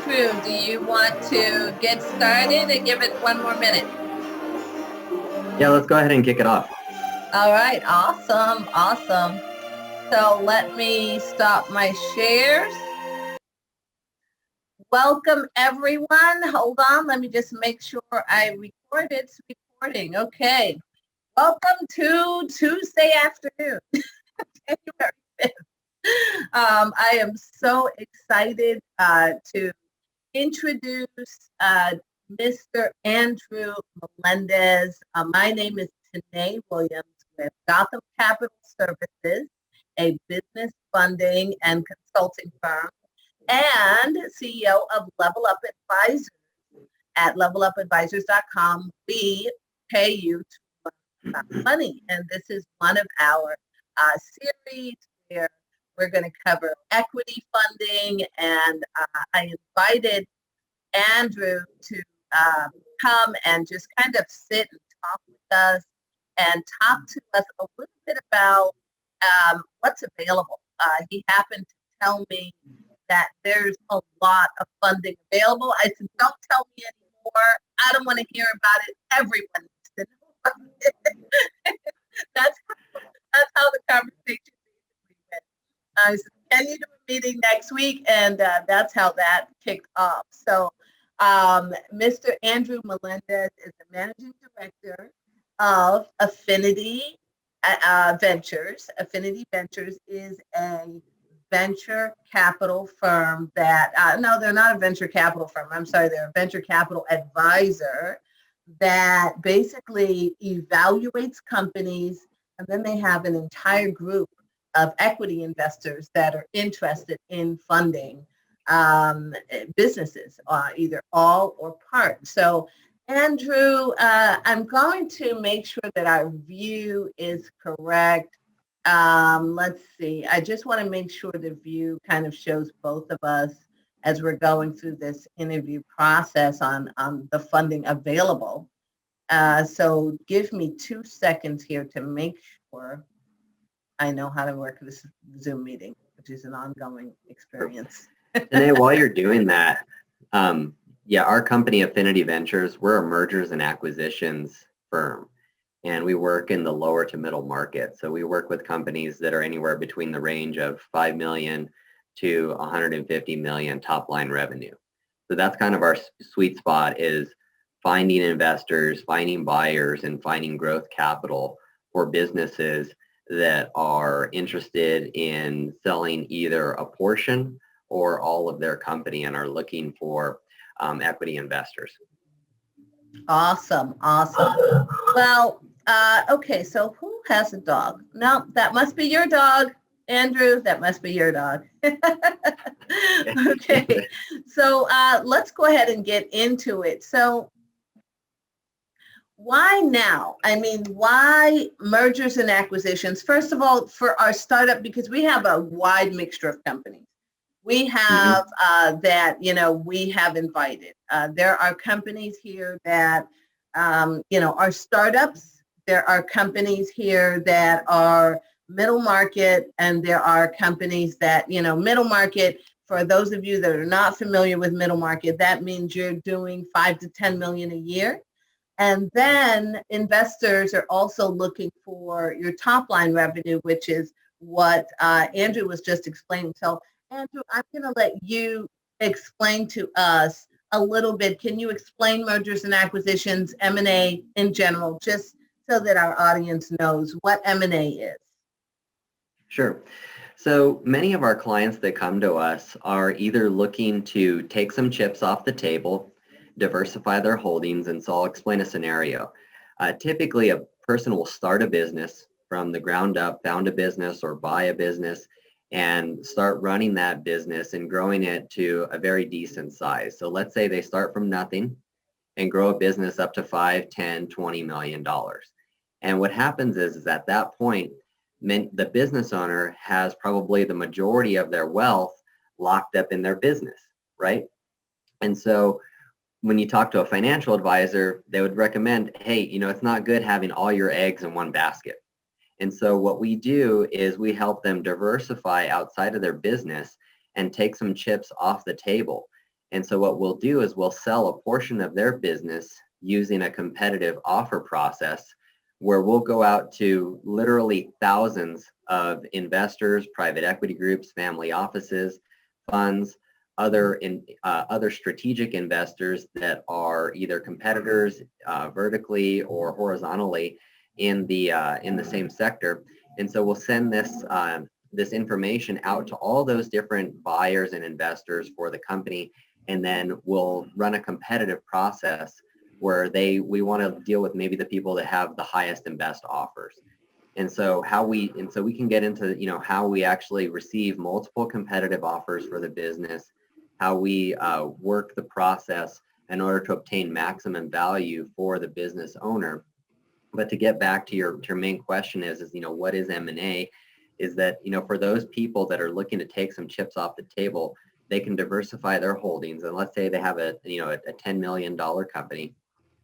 Andrew, do you want to get started and give it one more minute? Yeah, let's go ahead and kick it off. All right, awesome, awesome. So let me stop my shares. Welcome, everyone. Hold on, let me just make sure I record it. It's recording. Okay. Welcome to Tuesday afternoon, January 5th. I am so excited to introduce Mr. Andrew Melendez. My name is Tanae Williams with Gotham Capital Services, a business funding and consulting firm, and CEO of Level Up Advisors. At levelupadvisors.com, we pay you to learn about money. And this is one of our series where we're going to cover equity funding. And I invited Andrew to come and just kind of sit and talk with us and talk to us a little bit about what's available. He happened to tell me that there's a lot of funding available. I said, don't tell me anymore. I don't want to hear about it. Everyone needs to know about it. that's how the conversation went. I said, can you do a meeting next week? And that's how that kicked off. So Mr. Andrew Melendez is the managing director of Affinity Ventures. Affinity Ventures is a venture capital firm that, no, they're not a venture capital firm. I'm sorry, they're a venture capital advisor that basically evaluates companies, and then they have an entire group of equity investors that are interested in funding businesses, either all or part. So, Andrew, I'm going to make sure that our view is correct. Let's see. I just want to make sure the view kind of shows both of us as we're going through this interview process on the funding available. So give me 2 seconds here to make sure I know how to work this Zoom meeting, which is an ongoing experience. And while you're doing that, our company Affinity Ventures, we're a mergers and acquisitions firm. And we work in the lower to middle market. So we work with companies that are anywhere between the range of 5 million to 150 million top line revenue. So that's kind of our sweet spot, is finding investors, finding buyers, and finding growth capital for businesses that are interested in selling either a portion or all of their company and are looking for equity investors. Awesome. Well, okay, so who has a dog? No, that must be your dog, Andrew. That must be your dog. Okay, so let's go ahead and get into it. So why now? I mean, why mergers and acquisitions? First of all, for our startup, because we have a wide mixture of companies. We have that, we have invited. There are companies here that, are startups. There are companies here that are middle market, and there are companies that, middle market, for those of you that are not familiar with middle market, that means you're doing 5 to 10 million a year. And then investors are also looking for your top line revenue, which is what Andrew was just explaining. So Andrew, I'm going to let you explain to us a little bit. Can you explain mergers and acquisitions, M&A in general, just so that our audience knows what M&A is? Sure. So many of our clients that come to us are either looking to take some chips off the table, diversify their holdings, and so I'll explain a scenario. Typically, a person will start a business from the ground up, found a business or buy a business, and start running that business and growing it to a very decent size. So let's say they start from nothing and grow a business up to 5, 10, 20 million dollars. And what happens is at that point, the business owner has probably the majority of their wealth locked up in their business, right? And so when you talk to a financial advisor, they would recommend, hey, it's not good having all your eggs in one basket. And so what we do is we help them diversify outside of their business and take some chips off the table. And so what we'll do is we'll sell a portion of their business using a competitive offer process where we'll go out to literally thousands of investors, private equity groups, family offices, funds, other strategic investors that are either competitors vertically or horizontally in the same sector. And so we'll send this information out to all those different buyers and investors for the company, and then we'll run a competitive process where we want to deal with maybe the people that have the highest and best offers. And so we can get into how we actually receive multiple competitive offers for the business, how we work the process in order to obtain maximum value for the business owner. But to get back to your main question is what is M&A? Is that for those people that are looking to take some chips off the table, they can diversify their holdings. And let's say they have a $10 million company.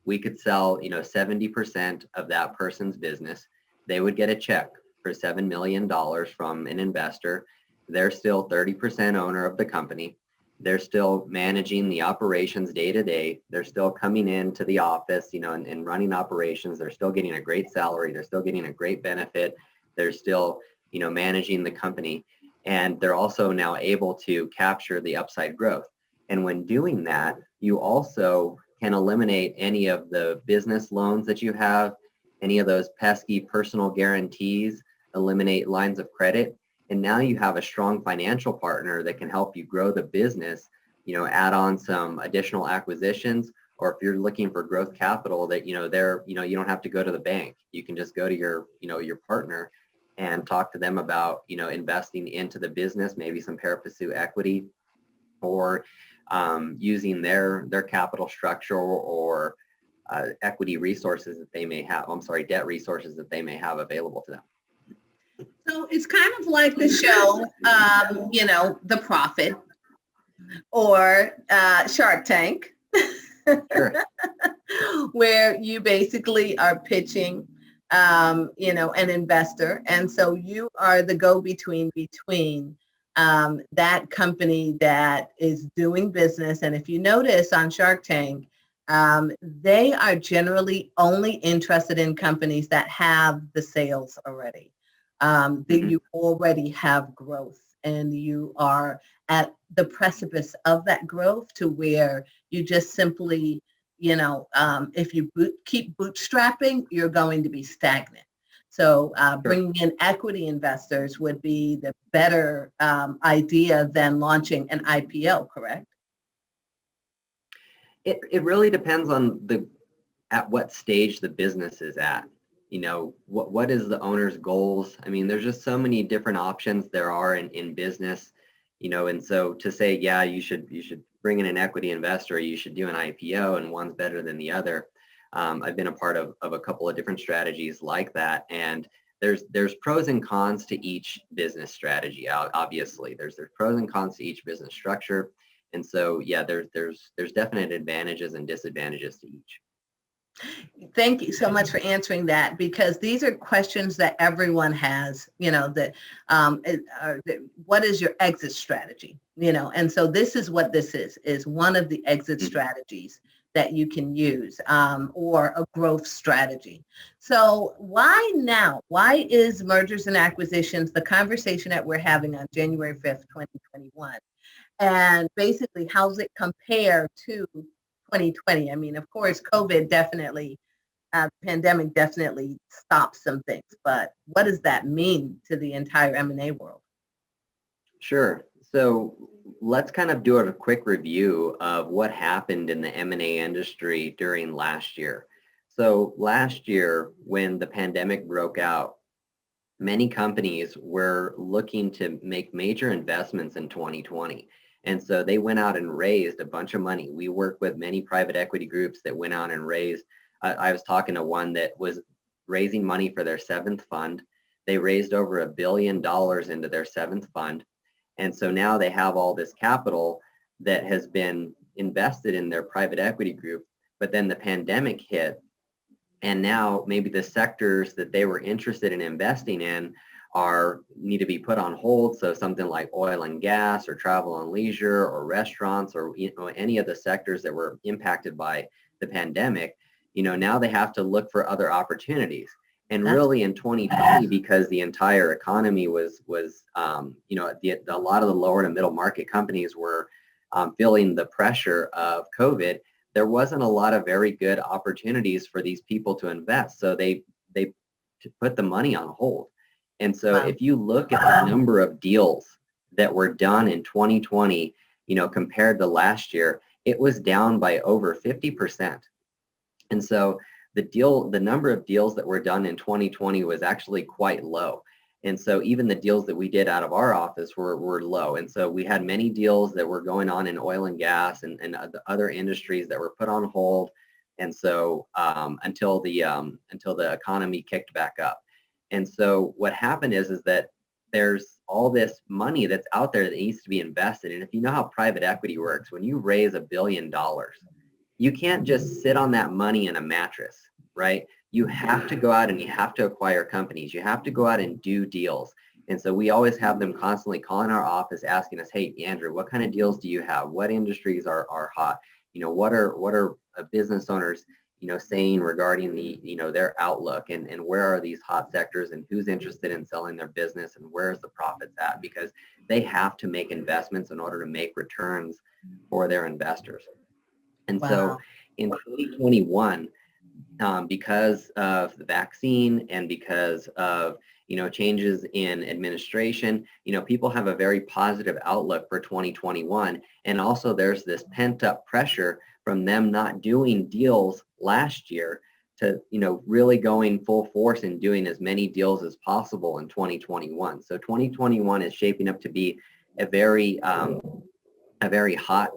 We could sell 70% of that person's business. They would get a check for $7 million from an investor. They're still 30% owner of the company. They're still managing the operations day to day. They're still coming into the office, and running operations. They're still getting a great salary. They're still getting a great benefit. They're still, managing the company. And they're also now able to capture the upside growth. And when doing that, you also can eliminate any of the business loans that you have, any of those pesky personal guarantees, eliminate lines of credit. And now you have a strong financial partner that can help you grow the business, add on some additional acquisitions, or if you're looking for growth capital that, you don't have to go to the bank. You can just go to your partner and talk to them about, investing into the business, maybe some pari passu equity, or using their capital structure or equity resources that they may have. Debt resources that they may have available to them. So it's kind of like the show, The Profit or Shark Tank, Sure. where you basically are pitching, an investor. And so you are the go-between between that company that is doing business. And if you notice on Shark Tank, they are generally only interested in companies that have the sales already. That you already have growth and you are at the precipice of that growth to where you just simply, if you keep bootstrapping, you're going to be stagnant. So bringing in equity investors would be the better idea than launching an IPO, correct? It really depends on at what stage the business is at. What is the owner's goals? I mean, there's just so many different options there are in business, and so to say, yeah, you should bring in an equity investor, you should do an IPO, and one's better than the other. I've been a part of a couple of different strategies like that, and there's pros and cons to each business strategy. Obviously, there's pros and cons to each business structure, and so yeah, there's definite advantages and disadvantages to each. Thank you so much for answering that, because these are questions that everyone has, what is your exit strategy? And so this is what this is one of the exit strategies that you can use, or a growth strategy. So why now? Why is mergers and acquisitions the conversation that we're having on January 5th, 2021? And basically, how's it compare to 2020? I mean, of course, COVID definitely, pandemic definitely stopped some things, but what does that mean to the entire M&A world? Sure. So let's kind of do a quick review of what happened in the M&A industry during last year. So last year, when the pandemic broke out, many companies were looking to make major investments in 2020. And so they went out and raised a bunch of money. We work with many private equity groups that went out and raised. I was talking to one that was raising money for their seventh fund. They raised over $1 billion into their seventh fund. And so now they have all this capital that has been invested in their private equity group. But then the pandemic hit. And now maybe the sectors that they were interested in investing in need to be put on hold. So something like oil and gas or travel and leisure or restaurants or any of the sectors that were impacted by the pandemic, now they have to look for other opportunities. And really in 2020, because the entire economy was a lot of the lower to middle market companies were feeling the pressure of COVID, there wasn't a lot of very good opportunities for these people to invest. So they put the money on hold. And so if you look at the number of deals that were done in 2020, compared to last year, it was down by over 50%. And so the number of deals that were done in 2020 was actually quite low. And so even the deals that we did out of our office were low. And so we had many deals that were going on in oil and gas and other industries that were put on hold. And so until the economy kicked back up. And so what happened is that there's all this money that's out there that needs to be invested. And if you know how private equity works, when you raise $1 billion, you can't just sit on that money in a mattress, right? You have to go out and you have to acquire companies. You have to go out and do deals. And so we always have them constantly calling our office asking us, hey, Andrew, what kind of deals do you have? What industries are hot? What are business owners saying regarding their outlook and where are these hot sectors and who's interested in selling their business and where's the profits at, because they have to make investments in order to make returns for their investors. And so in 2021, because of the vaccine and because of changes in administration, people have a very positive outlook for 2021. And also there's this pent up pressure from them not doing deals last year to, really going full force and doing as many deals as possible in 2021. So 2021 is shaping up to be a very hot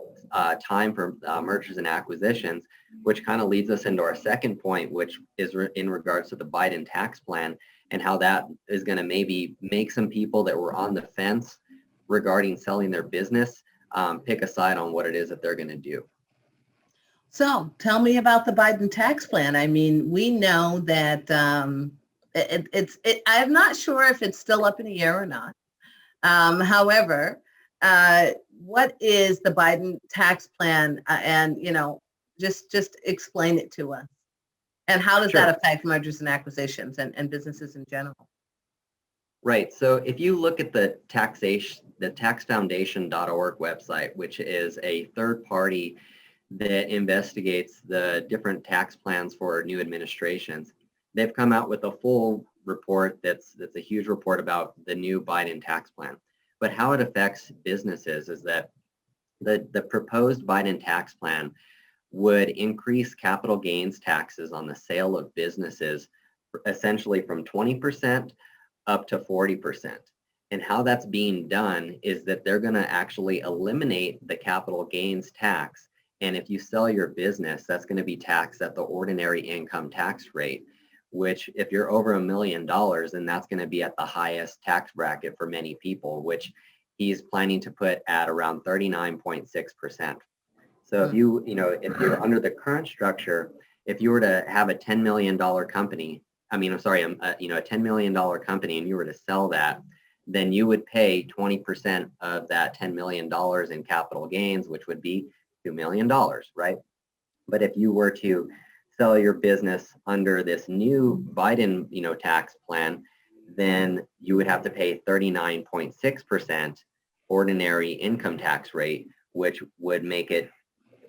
time for mergers and acquisitions, which kind of leads us into our second point, which is in regards to the Biden tax plan and how that is going to maybe make some people that were on the fence regarding selling their business pick a side on what it is that they're going to do. So tell me about the Biden tax plan. I mean, we know that I'm not sure if it's still up in the air or not. However, what is the Biden tax plan? And, just explain it to us. And how does that affect mergers and acquisitions and businesses in general? Right. So if you look at the taxfoundation.org website, which is a third party that investigates the different tax plans for new administrations, they've come out with a full report that's a huge report about the new Biden tax plan. But how it affects businesses is that the proposed Biden tax plan would increase capital gains taxes on the sale of businesses essentially from 20% up to 40%. And how that's being done is that they're going to actually eliminate the capital gains tax. And if you sell your business, that's going to be taxed at the ordinary income tax rate, which if you're over $1 million, then that's going to be at the highest tax bracket for many people, which he's planning to put at around 39.6%. So if you're under the current structure, if you were to have a $10 million company, a $10 million company, and you were to sell that, then you would pay 20% of that $10 million in capital gains, which would be $2 million, right? But if you were to sell your business under this new Biden, tax plan, then you would have to pay 39.6% ordinary income tax rate, which would make it,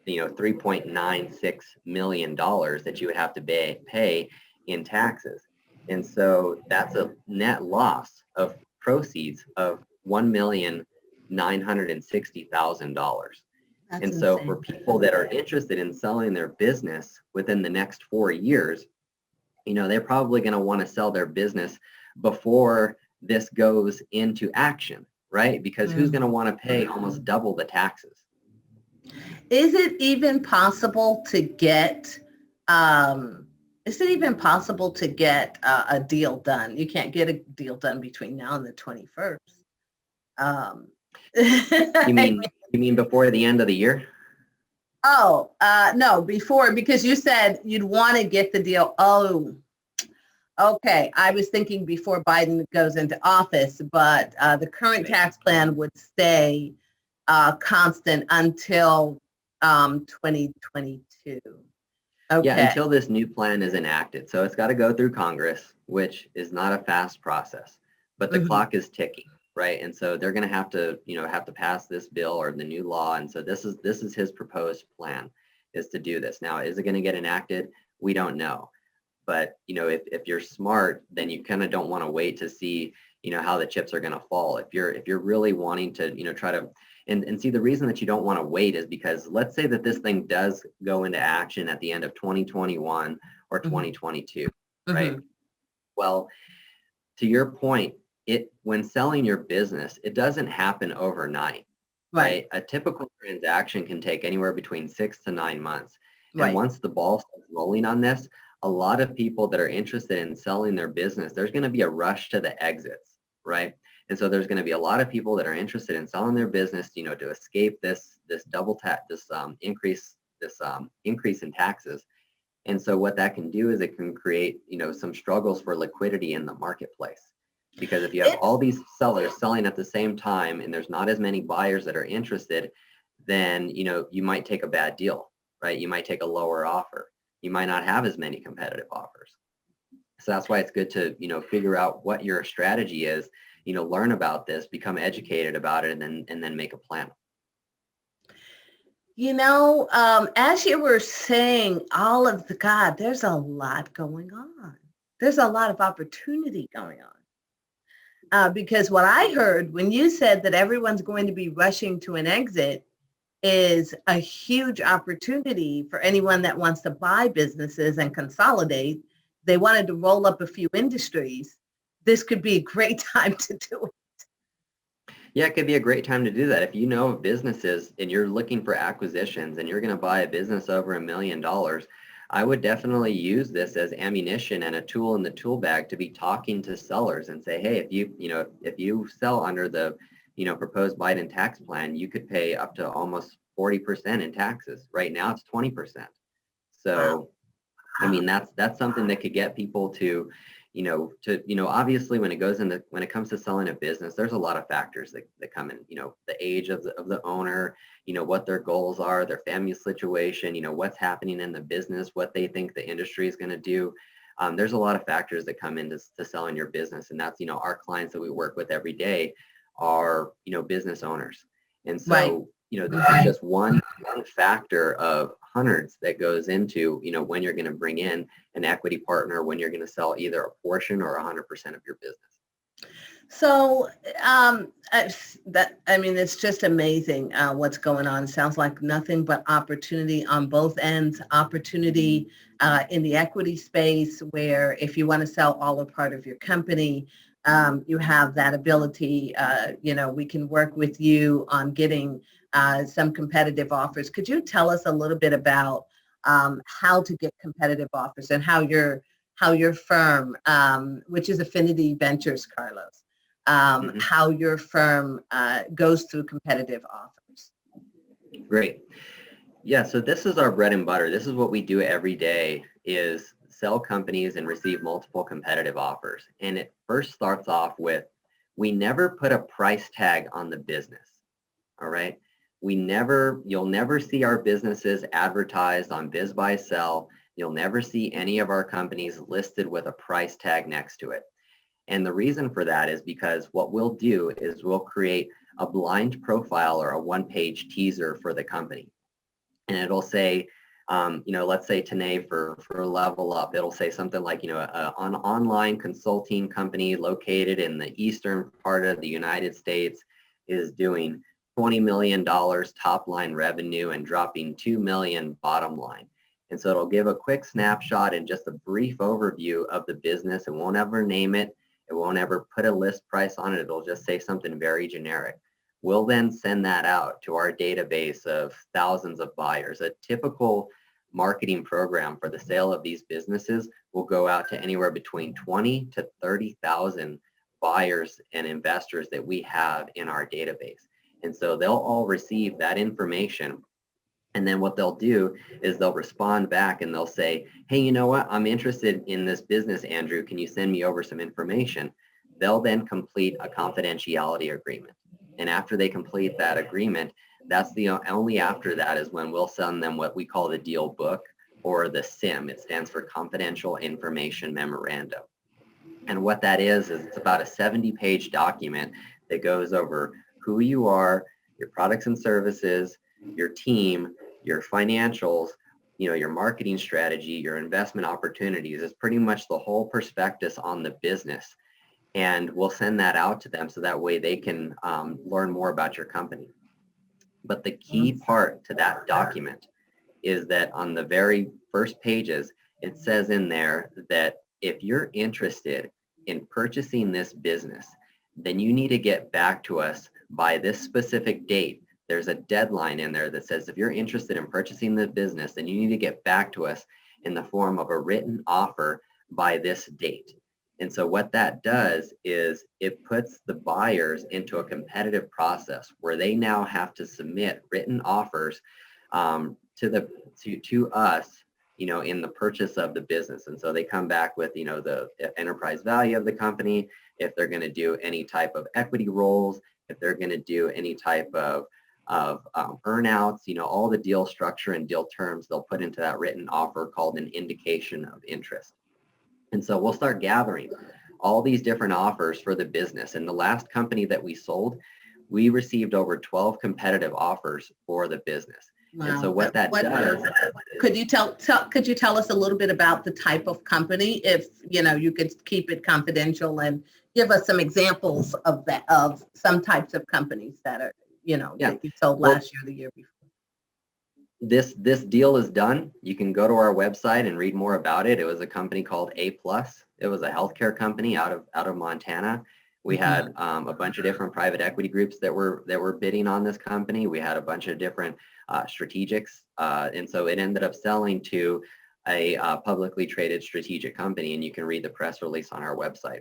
$3.96 million that you would have to pay in taxes. And so that's a net loss of proceeds of $1,960,000. And so for people that are interested in selling their business within the next 4 years, they're probably going to want to sell their business before this goes into action, right? Because who's going to want to pay almost double the taxes? Is it even possible to get a deal done? You can't get a deal done between now and the 21st. You mean before the end of the year? Oh, no, before, because you said you'd want to get the deal. Oh, Okay, I was thinking before Biden goes into office, but the current tax plan would stay constant until 2022. Yeah, Okay. until this new plan is enacted. So it's got to go through Congress, which is not a fast process, but the Mhm. clock is ticking, right? And so they're going to have to, have to pass this bill or the new law. And so this is his proposed plan, is to do this. Now, is it going to get enacted? We don't know. But, if you're smart, then you kind of don't want to wait to see, how the chips are going to fall. If you're really wanting to, try to, and see, the reason that you don't want to wait is because let's say that this thing does go into action at the end of 2021 or Mhm. 2022, right? Mhm. Well, to your point, when selling your business, it doesn't happen overnight, Right. right? A typical transaction can take anywhere between 6 to 9 months. And Right. once the ball starts rolling on this, a lot of people that are interested in selling their business, there's going to be a rush to the exits, right? And so there's going to be a lot of people that are interested in selling their business, to escape this double tax, this increase in taxes. And so what that can do is it can create, some struggles for liquidity in the marketplace. Because if you have It's all these sellers selling at the same time and there's not as many buyers that are interested, then, you might take a bad deal, right? You might take a lower offer. You might not have as many competitive offers. So that's why it's good to, figure out what your strategy is, learn about this, become educated about it, and then make a plan. As you were saying, God, there's a lot going on. There's a lot of opportunity going on. Because what I heard when you said that everyone's going to be rushing to an exit is a huge opportunity for anyone that wants to buy businesses and consolidate. They wanted to roll up a few industries. This could be a great time to do it. Yeah, it could be a great time to do that. If you know of businesses and you're looking for acquisitions and you're going to buy a business over $1 million, I would definitely use this as ammunition and a tool in the tool bag to be talking to sellers and say, hey, if you sell under the, proposed Biden tax plan, you could pay up to almost 40% in taxes. Right now it's 20%. Wow. So I mean, that's something that could get people to, obviously when it comes to selling a business, there's a lot of factors that come in, the age of the owner, what their goals are, their family situation, what's happening in the business, what they think the industry is going to do. There's a lot of factors that come into to selling your business. And that's, our clients that we work with every day are, business owners. And Right. so, this is just one factor of hundreds that goes into, when you're going to bring in an equity partner, when you're going to sell either a portion or 100% of your business. So it's just amazing what's going on. Sounds like nothing but opportunity on both ends. Opportunity in the equity space, where if you want to sell all or part of your company, you have that ability. We can work with you on getting some competitive offers. Could you tell us a little bit about how to get competitive offers and how your firm, which is Affinity Ventures, Carlos, Mhm. how your firm goes through competitive offers? Great. Yeah, so this is our bread and butter. This is what we do every day, is sell companies and receive multiple competitive offers. And it first starts off with, we never put a price tag on the business. All right. You'll never see our businesses advertised on BizBuySell. You'll never see any of our companies listed with a price tag next to it. And the reason for that is because what we'll do is we'll create a blind profile or a one-page teaser for the company. And it'll say, let's say today for Level Up, it'll say something like, an online consulting company located in the eastern part of the United States is doing $20 million top line revenue and dropping 2 million bottom line. And so it'll give a quick snapshot and just a brief overview of the business. It won't ever name it. It won't ever put a list price on it. It'll just say something very generic. We'll then send that out to our database of thousands of buyers. A typical marketing program for the sale of these businesses will go out to anywhere between 20 to 30,000 buyers and investors that we have in our database. And so they'll all receive that information. And then what they'll do is they'll respond back and they'll say, hey, you know what? I'm interested in this business, Andrew. Can you send me over some information? They'll then complete a confidentiality agreement. And after they complete that agreement, that's the only after that is when we'll send them what we call the deal book, or the SIM. It stands for Confidential Information Memorandum. And what that is it's about a 70-page document that goes over who you are, your products and services, your team, your financials, your marketing strategy, your investment opportunities. It's pretty much the whole prospectus on the business. And we'll send that out to them so that way they can learn more about your company. But the key part to that document is that on the very first pages, it says in there that if you're interested in purchasing this business, then you need to get back to us by this specific date. There's a deadline in there that says if you're interested in purchasing the business, then you need to get back to us in the form of a written offer by this date. And so what that does is it puts the buyers into a competitive process where they now have to submit written offers to us, in the purchase of the business. And so they come back with, the enterprise value of the company, if they're going to do any type of equity rolls, if they're going to do any type of earnouts, all the deal structure and deal terms they'll put into that written offer called an indication of interest. And so we'll start gathering all these different offers for the business. And the last company that we sold, we received over 12 competitive offers for the business. Wow. And so what that does, could you tell us a little bit about the type of company, if you could keep it confidential, and give us some examples of some types of companies that are that you sold last year, the year before. This deal is done. You can go to our website and read more about it. It was a company called A+. It was a healthcare company out of Montana. We had a bunch of different private equity groups that were bidding on this company. We had a bunch of different strategics, and so it ended up selling to a publicly traded strategic company. And you can read the press release on our website.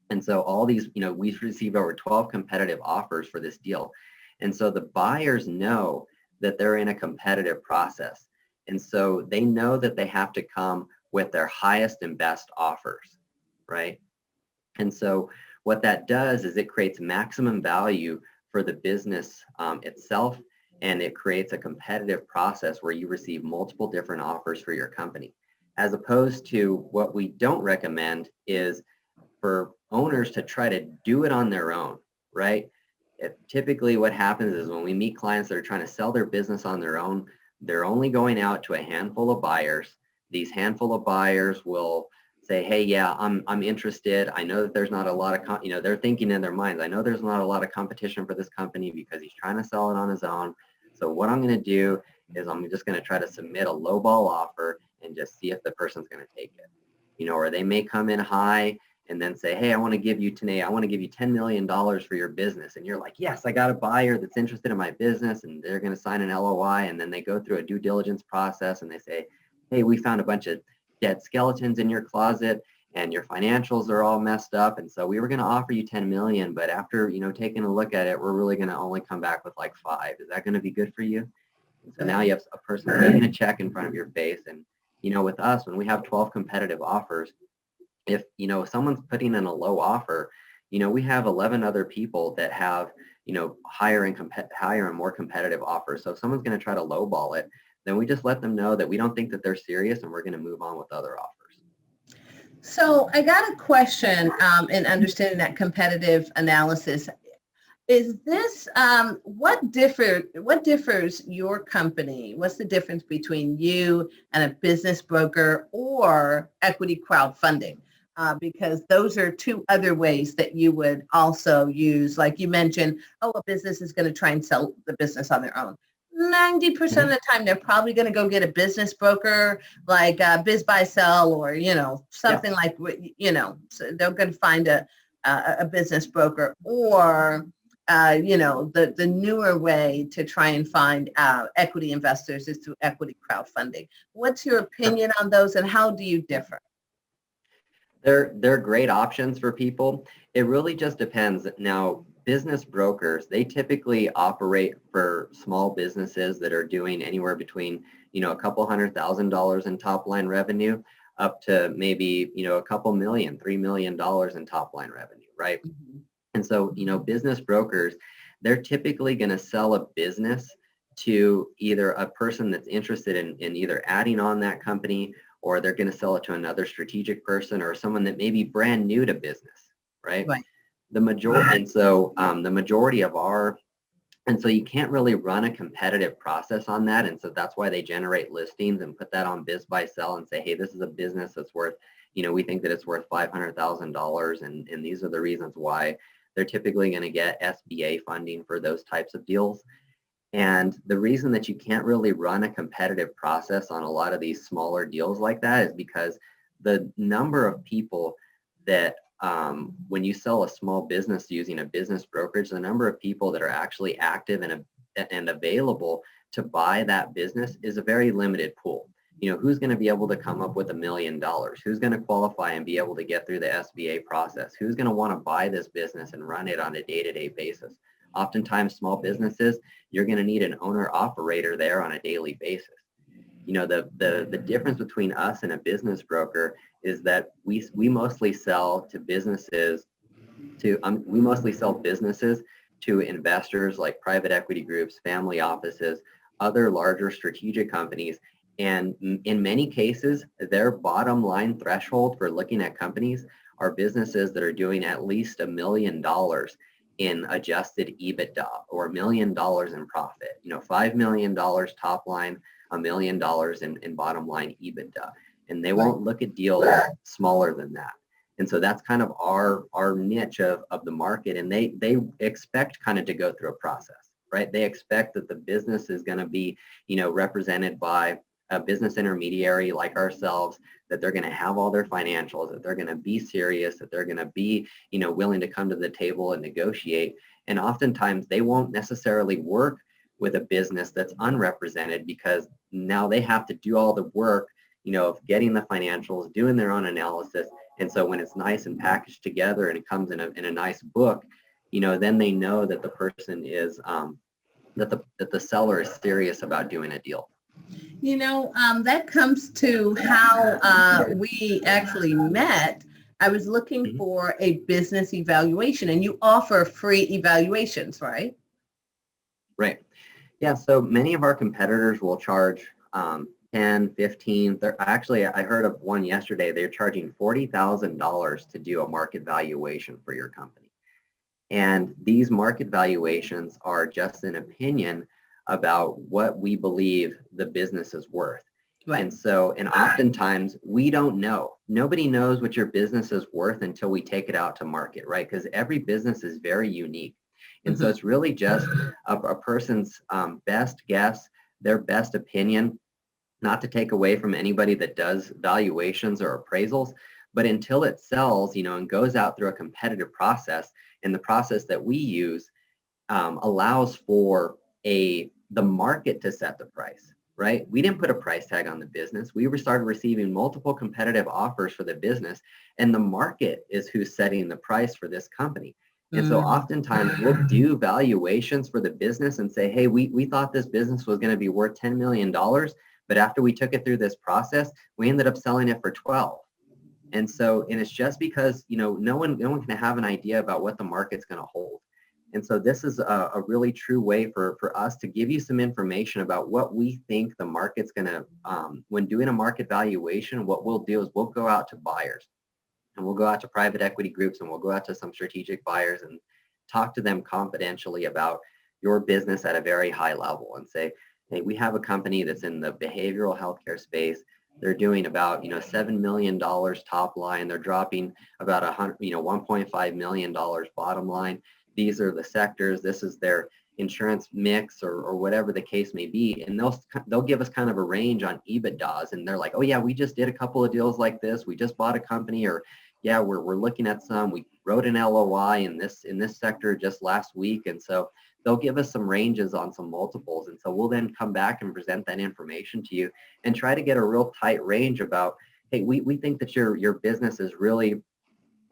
And so all these, we've received over 12 competitive offers for this deal. And so the buyers know that they're in a competitive process. And so they know that they have to come with their highest and best offers, right? And so what that does is it creates maximum value for the business itself, and it creates a competitive process where you receive multiple different offers for your company. As opposed to what we don't recommend is for owners to try to do it on their own, right? Typically what happens is when we meet clients that are trying to sell their business on their own, they're only going out to a handful of buyers. These handful of buyers will say, hey, yeah, I'm interested. I know that there's not a lot of, they're thinking in their minds, I know there's not a lot of competition for this company because he's trying to sell it on his own. So what I'm going to do is I'm just going to try to submit a lowball offer and just see if the person's going to take it. Or they may come in high and then say, hey, I want to give you $10 million for your business. And you're like, yes, I got a buyer that's interested in my business, and they're going to sign an LOI. And then they go through a due diligence process and they say, hey, we found a bunch of dead skeletons in your closet and your financials are all messed up. And so we were going to offer you 10 million, but after, taking a look at it, we're really going to only come back with like 5. Is that going to be good for you? And so now you have a person writing a check in front of your face. And, with us, when we have 12 competitive offers, if, someone's putting in a low offer, we have 11 other people that have, higher and more competitive offers. So if someone's going to try to lowball it, then we just let them know that we don't think that they're serious and we're going to move on with other offers. So I got a question in understanding that competitive analysis. Is this, what differs your company? What's the difference between you and a business broker or equity crowdfunding? Because those are two other ways that you would also use. Like you mentioned, a business is going to try and sell the business on their own. 90% of the time, they're probably going to go get a business broker like Biz Buy Sell or, something like, so they're going to find a business broker, or, the newer way to try and find equity investors is through equity crowdfunding. What's your opinion on those, and how do you differ? They're great options for people. It really just depends. Now, business brokers, they typically operate for small businesses that are doing anywhere between, a couple $100,000 in top line revenue up to maybe, a couple million, $3 million in top line revenue, right? Mhm. And so, business brokers, they're typically going to sell a business to either a person that's interested in either adding on that company, or they're going to sell it to another strategic person or someone that may be brand new to business, right? Right. The majority of our, and so you can't really run a competitive process on that. And so that's why they generate listings and put that on Biz Buy Sell and say, hey, this is a business that's worth, we think that it's worth $500,000. And these are the reasons why. They're typically going to get SBA funding for those types of deals. And the reason that you can't really run a competitive process on a lot of these smaller deals like that is because the number of people that when you sell a small business using a business brokerage, the number of people that are actually active and available to buy that business is a very limited pool. Who's going to be able to come up with $1 million? Who's going to qualify and be able to get through the SBA process? Who's going to want to buy this business and run it on a day-to-day basis? Oftentimes, small businesses, you're going to need an owner-operator there on a daily basis. The difference between us and a business broker is that we mostly sell to businesses we mostly sell businesses to investors like private equity groups, family offices, other larger strategic companies. And in many cases, their bottom line threshold for looking at companies are businesses that are doing at least $1 million in adjusted EBITDA or $1 million in profit. $5 million top line, $1 million in bottom line EBITDA. And they won't look at deals smaller than that. And so that's kind of our niche of the market. And they expect kind of to go through a process, right? They expect that the business is going to be, represented by a business intermediary like ourselves, that they're going to have all their financials, that they're going to be serious, that they're going to be, willing to come to the table and negotiate. And oftentimes they won't necessarily work with a business that's unrepresented because now they have to do all the work, of getting the financials, doing their own analysis. And so when it's nice and packaged together and it comes in a nice book, then they know that the person is, that the seller is serious about doing a deal. That comes to how we actually met. I was looking for a business evaluation, and you offer free evaluations, right? Right. Yeah. So many of our competitors will charge 10, 15. I heard of one yesterday. They're charging $40,000 to do a market valuation for your company. And these market valuations are just an opinion about what we believe the business is worth. Right. And oftentimes we don't know. Nobody knows what your business is worth until we take it out to market, right? Because every business is very unique. And so it's really just a person's best guess, their best opinion, not to take away from anybody that does valuations or appraisals, but until it sells, and goes out through a competitive process, and the process that we use allows for the market to set the price, right? We didn't put a price tag on the business. We started receiving multiple competitive offers for the business, and the market is who's setting the price for this company. And so oftentimes we'll do valuations for the business and say, hey, we thought this business was going to be worth $10 million, but after we took it through this process, we ended up selling it for 12. And it's just because, no one can have an idea about what the market's going to hold. And so this is a really true way for us to give you some information about what we think the market's going to, when doing a market valuation, what we'll do is we'll go out to buyers, and we'll go out to private equity groups, and we'll go out to some strategic buyers and talk to them confidentially about your business at a very high level and say, hey, we have a company that's in the behavioral healthcare space. They're doing about, $7 million top line. They're dropping about $1.5 million bottom line. These are the sectors. This is their insurance mix or whatever the case may be. And they'll give us kind of a range on EBITDAs. And they're like, oh yeah, we just did a couple of deals like this. We just bought a company, or yeah, we're looking at some. We wrote an LOI in this sector just last week. And so they'll give us some ranges on some multiples. And so we'll then come back and present that information to you and try to get a real tight range about, hey, we think that your business is really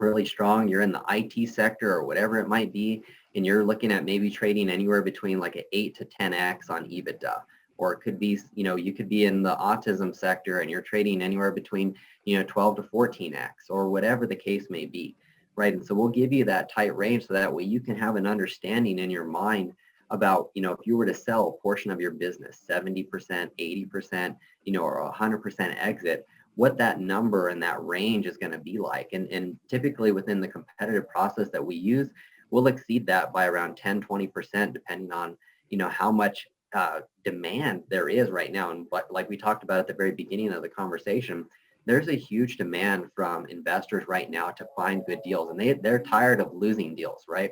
really strong, you're in the IT sector or whatever it might be, and you're looking at maybe trading anywhere between like an 8 to 10x on EBITDA. Or it could be, you could be in the autism sector and you're trading anywhere between, 12 to 14x or whatever the case may be, right? And so we'll give you that tight range so that way you can have an understanding in your mind about, if you were to sell a portion of your business, 70%, 80%, or 100% exit, what that number and that range is going to be like. And typically within the competitive process that we use, we'll exceed that by around 10, 20%, depending on, how much demand there is right now. And like we talked about at the very beginning of the conversation, there's a huge demand from investors right now to find good deals, and they're tired of losing deals, right?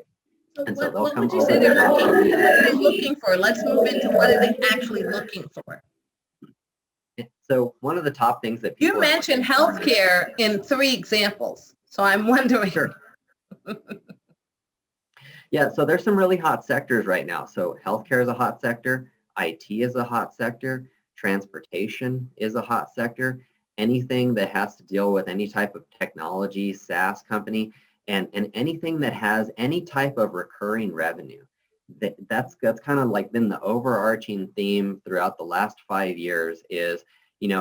And so they'll what come would you over say the they're top. looking for? Let's move into what are they actually looking for? So one of the top things that You mentioned healthcare in 3 examples, so I'm wondering. Sure. Yeah, so there's some really hot sectors right now. So healthcare is a hot sector, IT is a hot sector, transportation is a hot sector, anything that has to deal with any type of technology, SaaS company, and anything that has any type of recurring revenue. That's kind of like been the overarching theme throughout the last 5 years is,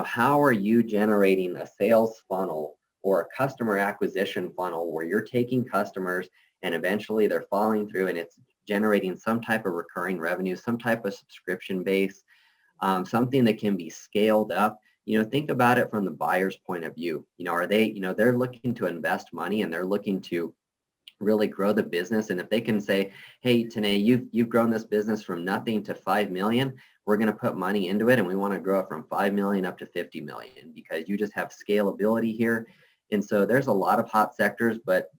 how are you generating a sales funnel or a customer acquisition funnel where you're taking customers and eventually they're following through and it's generating some type of recurring revenue, some type of subscription base, something that can be scaled up. Think about it from the buyer's point of view. Are they, they're looking to invest money and they're looking to really grow the business. And if they can say, hey, Tanae, you've grown this business from nothing to 5 million, we're going to put money into it and we want to grow it from 5 million up to 50 million because you just have scalability here. And so there's a lot of hot sectors, but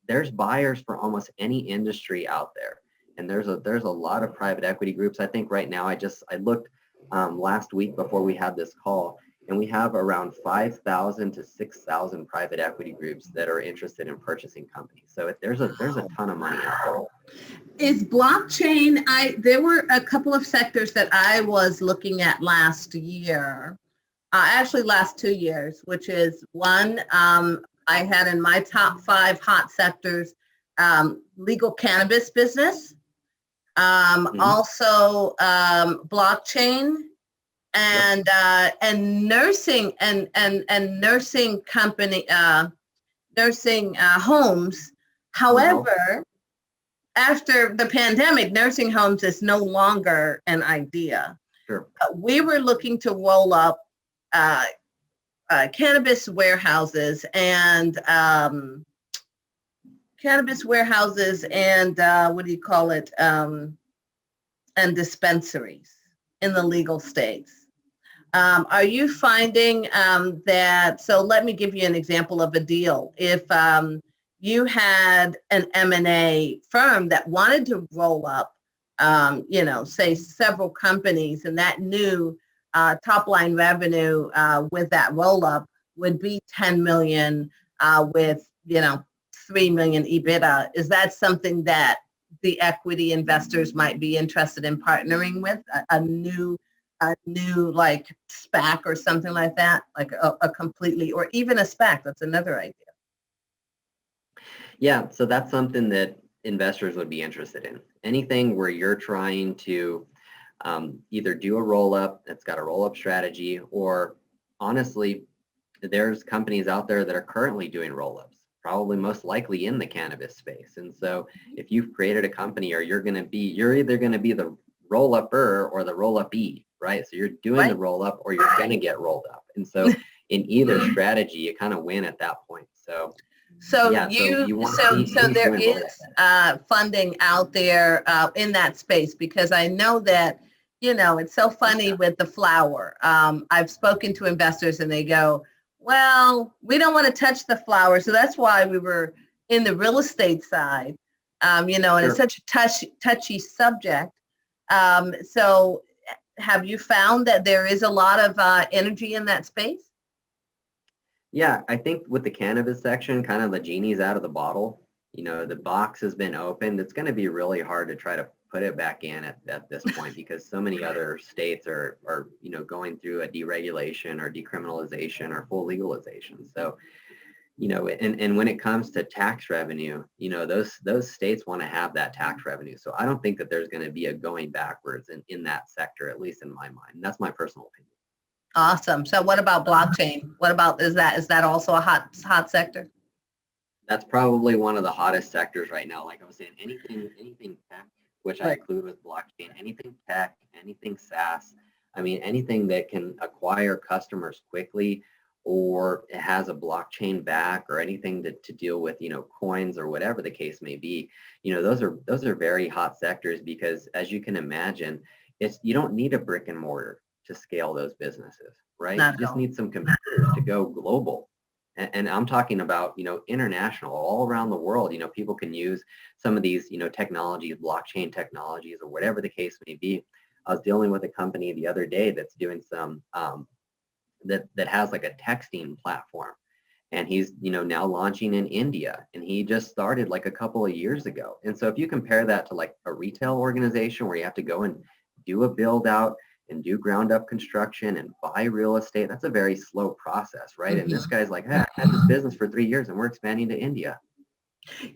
there's buyers for almost any industry out there. And there's a lot of private equity groups. I think right now, I looked last week before we had this call, and we have around 5,000 to 6,000 private equity groups that are interested in purchasing companies. So there's a ton of money out there. Is blockchain, there were a couple of sectors that I was looking at last year, actually last 2 years, which is one, I had in my top 5 hot sectors, legal cannabis business, also blockchain, and nursing and nursing company, nursing homes. However, after the pandemic, nursing homes is no longer an idea. Sure. We were looking to roll up cannabis warehouses and what do you call it? And dispensaries in the legal states. Are you finding that, so let me give you an example of a deal. If you had an M&A firm that wanted to roll up, say several companies, and that new top line revenue with that roll up would be 10 million with, 3 million EBITDA. Is that something that the equity investors might be interested in partnering with, a new like SPAC or something like that, like a completely, or even a SPAC? That's another idea. Yeah, so that's something that investors would be interested in. Anything where you're trying to either do a roll-up that's got a roll-up strategy, or honestly, there's companies out there that are currently doing roll-ups, probably most likely in the cannabis space. And so if you've created a company, or you're either going to be the roll-upper or the roll-up-y, right? So you're doing the roll-up or you're going to get rolled up. And so in either strategy, you kind of win at that point. So there is funding out there in that space, because I know that, it's so funny with the flower. I've spoken to investors and they go, well, we don't want to touch the flower. So that's why we were in the real estate side, and it's such a touchy subject. So have you found that there is a lot of energy in that space? Yeah, I think with the cannabis section, kind of the genie's out of the bottle. The box has been opened. It's going to be really hard to try to put it back in at this point, because so many other states are going through a deregulation or decriminalization or full legalization. So, and when it comes to tax revenue, those states want to have that tax revenue. So I don't think that there's going to be a going backwards in that sector, at least in my mind. And that's my personal opinion. Awesome. So what about blockchain? What about, is that also a hot sector? That's probably one of the hottest sectors right now. Like I was saying, anything tech, which I include with blockchain, anything tech, anything SaaS. I mean, anything that can acquire customers quickly, or it has a blockchain back, or anything to deal with, coins or whatever the case may be. Those are very hot sectors, because as you can imagine, you don't need a brick and mortar to scale those businesses, right? You just need some computers to go global. And I'm talking about, international, all around the world. People can use some of these, technologies, blockchain technologies, or whatever the case may be. I was dealing with a company the other day that's doing some, that has like a texting platform. And he's, now launching in India. And he just started like a couple of years ago. And so if you compare that to like a retail organization where you have to go and do a build out and do ground up construction and buy real estate, that's a very slow process, right? And this guy's like, hey, I had this business for 3 years and we're expanding to India.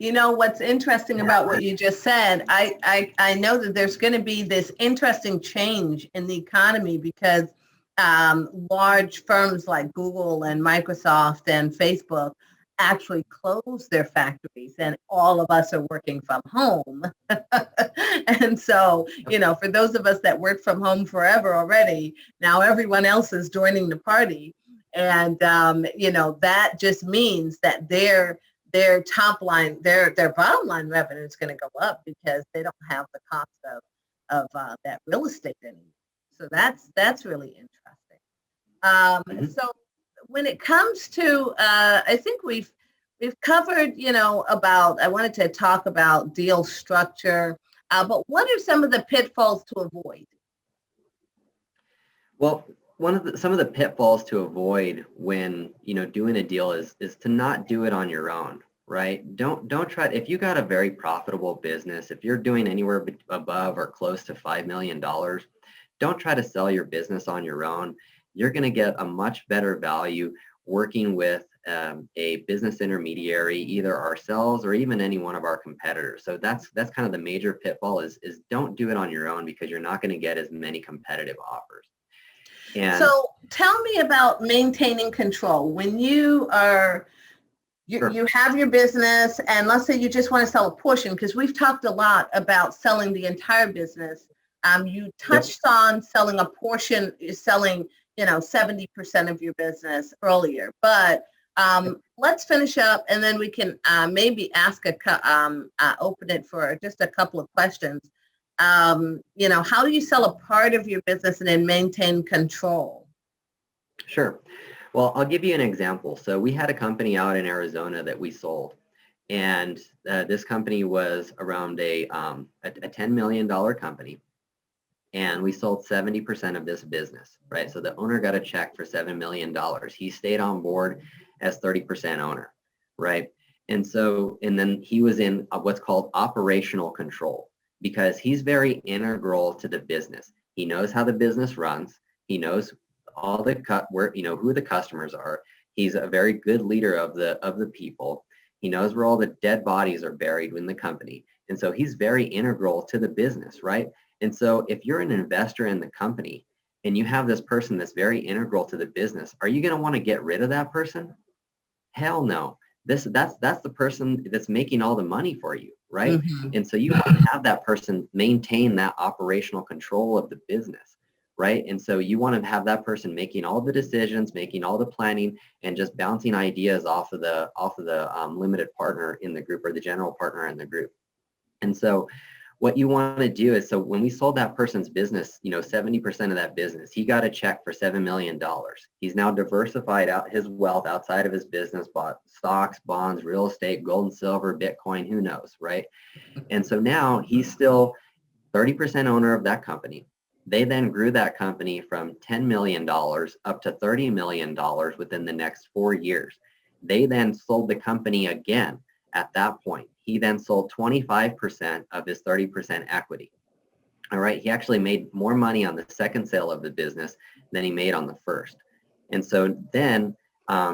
What's interesting about what you just said, I know that there's going to be this interesting change in the economy, because large firms like Google and Microsoft and Facebook actually close their factories, and all of us are working from home. And so, for those of us that work from home forever already, now everyone else is joining the party. And, that just means that their top line, their bottom line revenue is going to go up, because they don't have the cost of that real estate anymore. So that's really interesting. So when it comes to, I think we've covered, I wanted to talk about deal structure, but what are some of the pitfalls to avoid? Well, some of the pitfalls to avoid when, doing a deal is to not do it on your own, right? Don't try, if you got a very profitable business, if you're doing anywhere above or close to $5 million, don't try to sell your business on your own. You're going to get a much better value working with a business intermediary, either ourselves or even any one of our competitors. So that's kind of the major pitfall is don't do it on your own, because you're not going to get as many competitive offers. And so tell me about maintaining control. When you are, you have your business, and let's say you just want to sell a portion, because we've talked a lot about selling the entire business. You touched on selling a portion, selling 70% of your business earlier, but let's finish up, and then we can maybe open it for just a couple of questions. How do you sell a part of your business and then maintain control? Sure. Well, I'll give you an example. So we had a company out in Arizona that we sold, and this company was around a $10 million company. And we sold 70% of this business, right? So the owner got a check for $7 million. He stayed on board as 30% owner, right? And then he was in what's called operational control, because he's very integral to the business. He knows how the business runs. He knows all who the customers are. He's a very good leader of the people. He knows where all the dead bodies are buried in the company. And so he's very integral to the business, right? And so if you're an investor in the company and you have this person that's very integral to the business, are you going to want to get rid of that person? Hell no. That's the person that's making all the money for you, right? And so you want to have that person maintain that operational control of the business, right? And so you want to have that person making all the decisions, making all the planning, and just bouncing ideas off of the limited partner in the group, or the general partner in the group. And so what you want to do is, so when we sold that person's business, 70% of that business, he got a check for $7 million. He's now diversified out his wealth outside of his business, bought stocks, bonds, real estate, gold and silver, Bitcoin, who knows, right? And so now he's still 30% owner of that company. They then grew that company from $10 million up to $30 million within the next 4 years. They then sold the company again. At that point, he then sold 25% of his 30% equity. All right, he actually made more money on the second sale of the business than he made on the first. And so then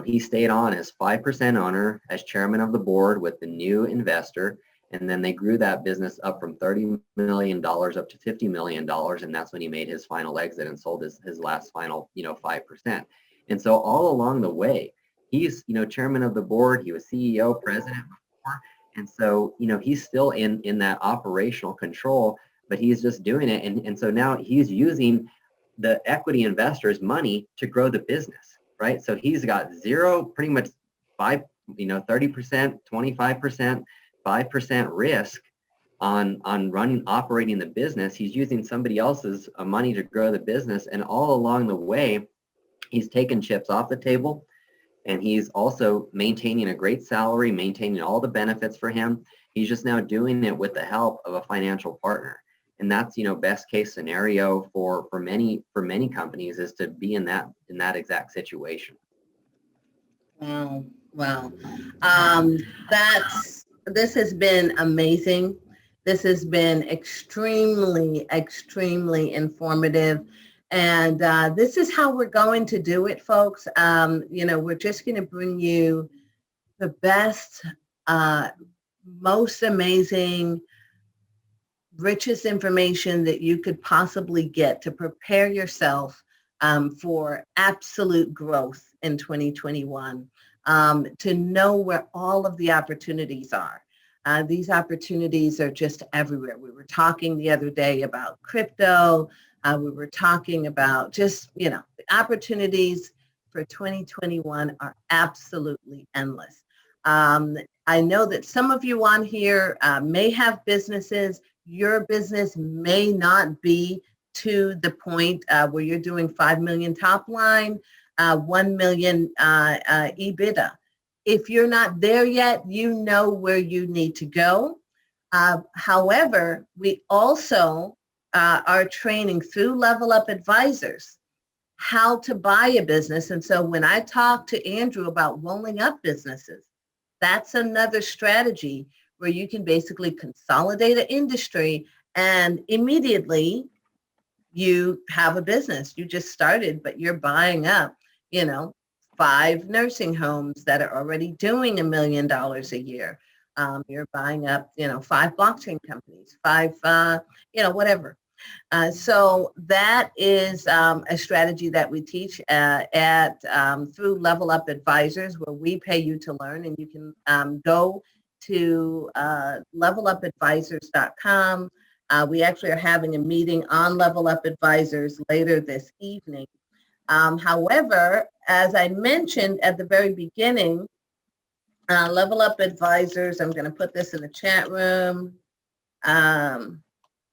He stayed on as 5% owner, as chairman of the board with the new investor, and then they grew that business up from $30 million up to $50 million, and that's when he made his final exit and sold his last final, 5%. And so all along the way, he's, chairman of the board, he was CEO, president before, and so, he's still in that operational control, but he's just doing it, and so now he's using the equity investors' money to grow the business, right? So he's got zero, pretty much 30%, 25%, 5% risk on operating the business. He's using somebody else's money to grow the business, and all along the way, he's taken chips off the table, and he's also maintaining a great salary, maintaining all the benefits for him. He's just now doing it with the help of a financial partner. And that's, best case scenario for many companies, is to be in that exact situation. Wow. Wow. This has been amazing. This has been extremely, extremely informative. And this is how we're going to do it, folks. We're just going to bring you the best, most amazing, richest information that you could possibly get to prepare yourself for absolute growth in 2021, to know where all of the opportunities are. These opportunities are just everywhere. We were talking the other day about crypto. We were talking about just, the opportunities for 2021 are absolutely endless. I know that some of you on here may have businesses. Your business may not be to the point where you're doing 5 million top line, 1 million EBITDA. If you're not there yet, you know where you need to go. However, we also are training through Level Up Advisors how to buy a business. And so when I talk to Andrew about rolling up businesses, that's another strategy where you can basically consolidate an industry and immediately you have a business. You just started, but you're buying up, 5 nursing homes that are already doing $1 million a year. You're buying up, 5 blockchain companies, 5, whatever. So that is a strategy that we teach through Level Up Advisors, where we pay you to learn, and you can go to levelupadvisors.com. We actually are having a meeting on Level Up Advisors later this evening. However, as I mentioned at the very beginning, Level Up Advisors, I'm going to put this in the chat room.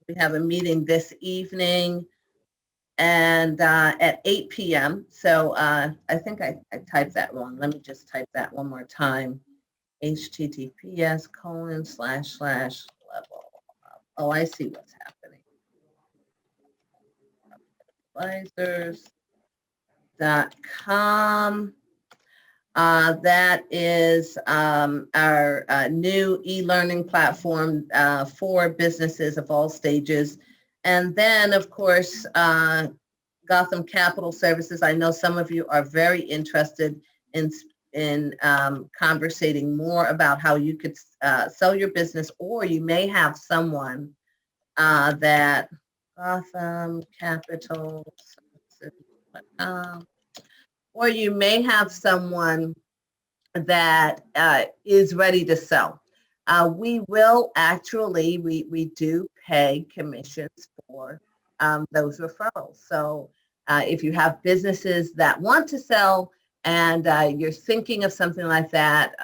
We have a meeting this evening and at 8 p.m. So I think I typed that wrong. Let me just type that one more time. https://level. Oh, I see what's happening. Advisors.com. That is our new e-learning platform for businesses of all stages. And then, of course, Gotham Capital Services. I know some of you are very interested in conversating more about how you could sell your business, or you may have someone that Gotham Capital Services, or you may have someone that is ready to sell. We will actually, we do pay commissions for those referrals. So if you have businesses that want to sell and you're thinking of something like that,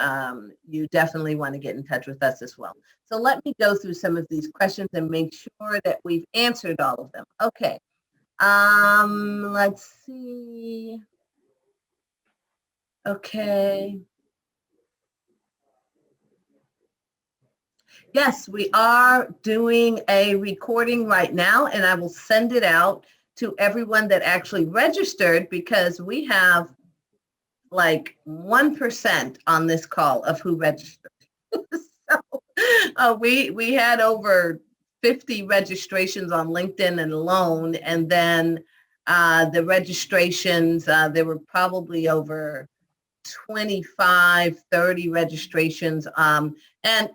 you definitely want to get in touch with us as well. So let me go through some of these questions and make sure that we've answered all of them. Okay, let's see. Okay. Yes, we are doing a recording right now, and I will send it out to everyone that actually registered, because we have like 1% on this call of who registered. So we had over 50 registrations on LinkedIn and alone, and then the registrations, there were probably over 25, 30 registrations. And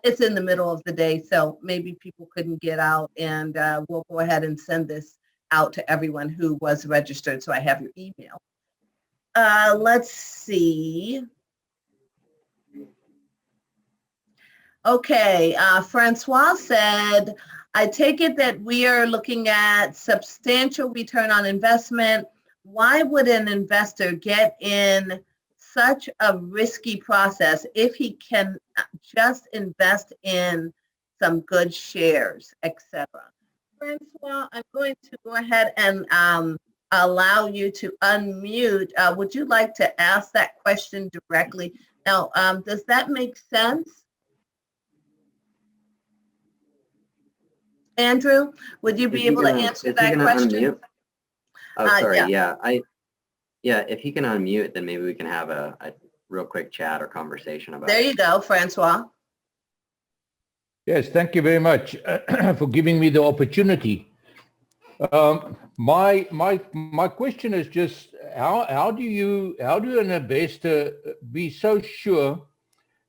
it's in the middle of the day, so maybe people couldn't get out, and we'll go ahead and send this out to everyone who was registered, so I have your email. Let's see. Okay, Francois said, I take it that we are looking at substantial return on investment. Why would an investor get in such a risky process if he can just invest in some good shares, etc.? Francois, I'm going to go ahead and allow you to unmute. Would you like to ask that question directly? Now, does that make sense? Andrew, would you be able to answer that question? Unmute? Oh, sorry. Yeah. If he can unmute, then maybe we can have a real quick chat or conversation about it. There you go, Francois. Yes, thank you very much for giving me the opportunity. My question is just how do an investor be so sure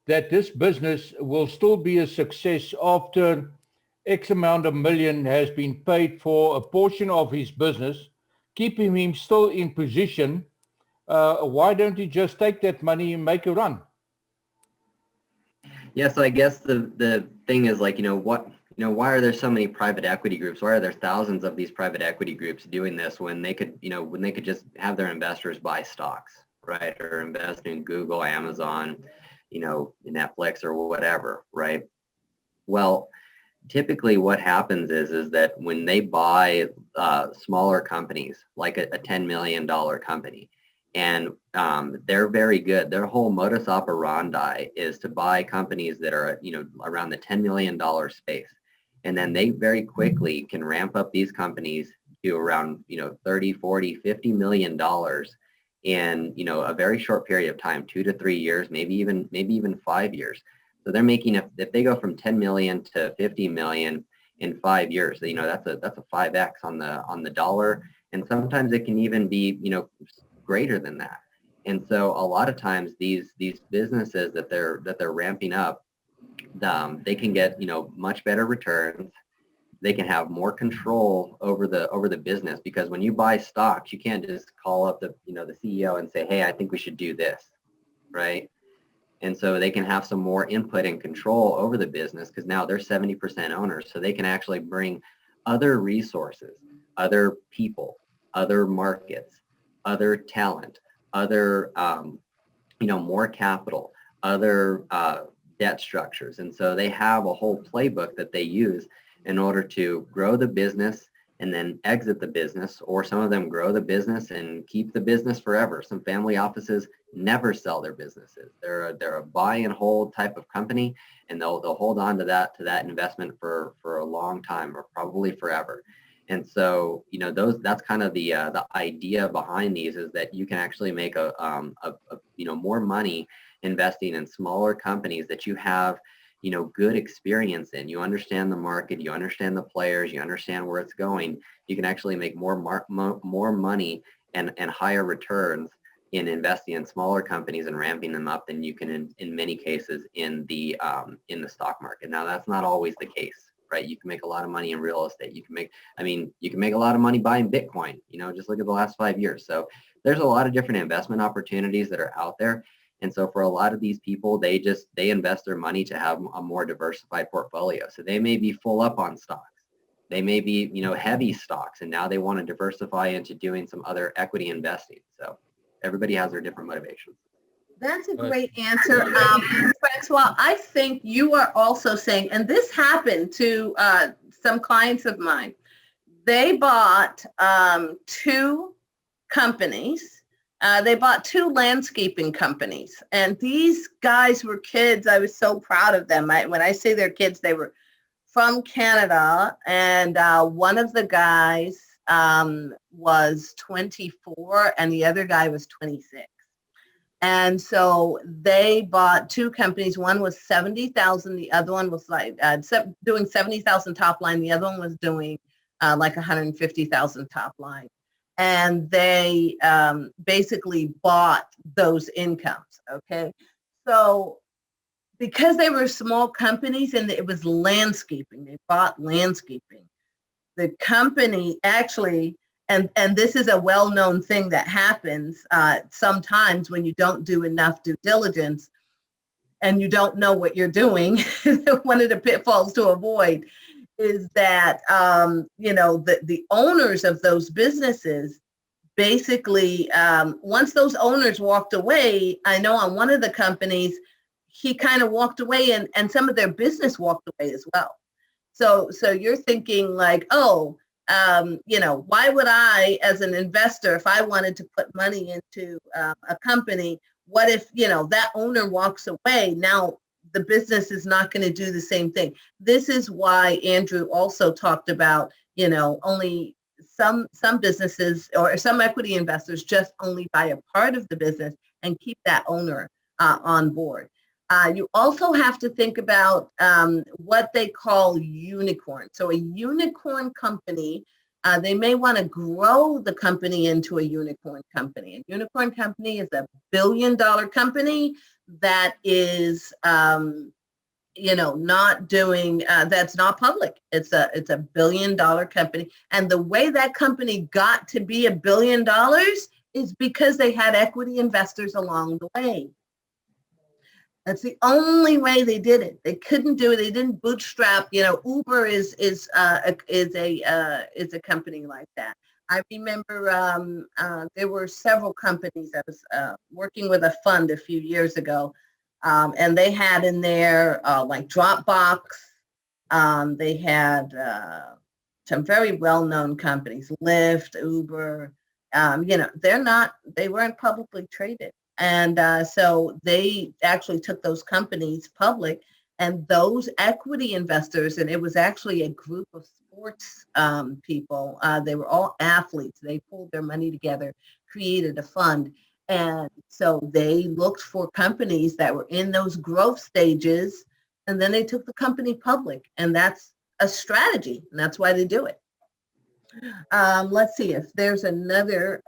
that this business will still be a success after X amount of million has been paid for a portion of his business, keeping him still in position? Why don't you just take that money and make a run? Yeah, so I guess the thing is, like, why are there so many private equity groups? Why are there thousands of these private equity groups doing this when they could, just have their investors buy stocks, right? Or invest in Google, Amazon, Netflix or whatever, right? Well, typically what happens is that when they buy smaller companies, like a $10 million company, and they're very good. Their whole modus operandi is to buy companies that are, around the $10 million space. And then they very quickly can ramp up these companies to around, 30, 40, $50 million in, a very short period of time, 2 to 3 years, maybe even 5 years. So they're making, if they go from 10 million to 50 million in 5 years, that's a 5x on the dollar. And sometimes it can even be, greater than that. And so a lot of times these businesses that they're ramping up, they can get, much better returns. They can have more control over the business, because when you buy stocks, you can't just call up the CEO and say, hey, I think we should do this, right? And so they can have some more input and control over the business, because now they're 70% owners. So they can actually bring other resources, other people, other markets, other talent, other, more capital, other debt structures. And so they have a whole playbook that they use in order to grow the business and then exit the business, or some of them grow the business and keep the business forever. Some family offices never sell their businesses. They're a buy and hold type of company, and they'll hold on to that investment for a long time, or probably forever. And so, that's kind of the idea behind these, is that you can actually make more money investing in smaller companies that you have, good experience in. You understand the market, you understand the players, you understand where it's going. You can actually make more money and higher returns in investing in smaller companies and ramping them up than you can in many cases in the stock market. Now, that's not always the case, right? You can make a lot of money in real estate. You can make a lot of money buying Bitcoin, just look at the last 5 years. So there's a lot of different investment opportunities that are out there. And so for a lot of these people, they invest their money to have a more diversified portfolio. So they may be full up on stocks. They may be, heavy stocks, and now they want to diversify into doing some other equity investing. So everybody has their different motivations. That's a great answer. Francois, I think you are also saying, and this happened to some clients of mine, they bought 2 companies. They bought 2 landscaping companies, and these guys were kids. I was so proud of them. When I say they're kids, they were from Canada, and one of the guys was 24 and the other guy was 26. And so they bought 2 companies. One was 70,000. The other one was like doing 70,000 top line. The other one was doing like 150,000 top line. and they basically bought those incomes, okay? So because they were small companies and it was landscaping, they bought landscaping. The company actually, and this is a well-known thing that happens sometimes when you don't do enough due diligence and you don't know what you're doing. One of the pitfalls to avoid is that, the owners of those businesses basically, once those owners walked away, I know on one of the companies, he kind of walked away and some of their business walked away as well. So you're thinking like, oh, why would I, as an investor, if I wanted to put money into a company, what if, that owner walks away? Now the business is not going to do the same thing. This is why Andrew also talked about, only some businesses or some equity investors just only buy a part of the business and keep that owner on board. You also have to think about what they call unicorn. So a unicorn company, they may want to grow the company into a unicorn company. A unicorn company is a billion-dollar company that is, not doing, that's not public. It's a billion-dollar company. And the way that company got to be $1 billion is because they had equity investors along the way. That's the only way they did it. They couldn't do it. They didn't bootstrap. Uber is a company like that. I remember there were several companies. I was working with a fund a few years ago, and they had in there like Dropbox. They had some very well-known companies, Lyft, Uber. They weren't publicly traded. And so they actually took those companies public, and those equity investors, and it was actually a group of sports people. They were all athletes. They pulled their money together, created a fund. And so they looked for companies that were in those growth stages, and then they took the company public. And that's a strategy, and that's why they do it. Let's see if there's another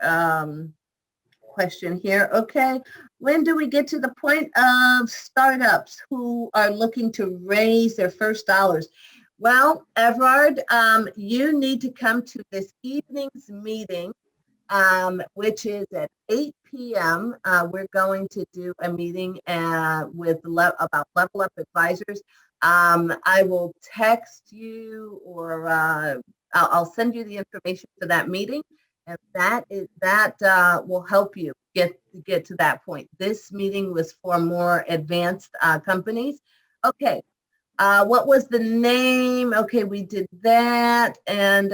question here. Okay, when do we get to the point of startups who are looking to raise their first dollars? Well, Everard, you need to come to this evening's meeting, which is at 8 p.m. We're going to do a meeting about Level Up Advisors. I will text you, or I'll send you the information for that meeting. And that will help you get to that point. This meeting was for more advanced companies. Okay, what was the name? Okay, we did that. And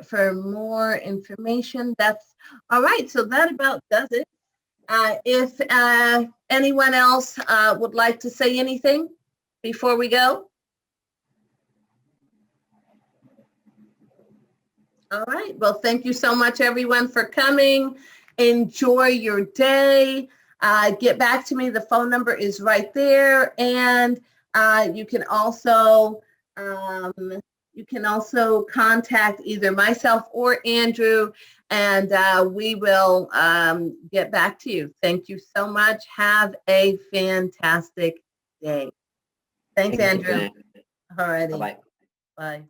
for more information, that's all right. So that about does it. If anyone else would like to say anything before we go. All right. Well, thank you so much, everyone, for coming. Enjoy your day. Get back to me. The phone number is right there. And you can also contact either myself or Andrew, and we will get back to you. Thank you so much. Have a fantastic day. Thanks, Andrew. All righty. Bye-bye. Bye.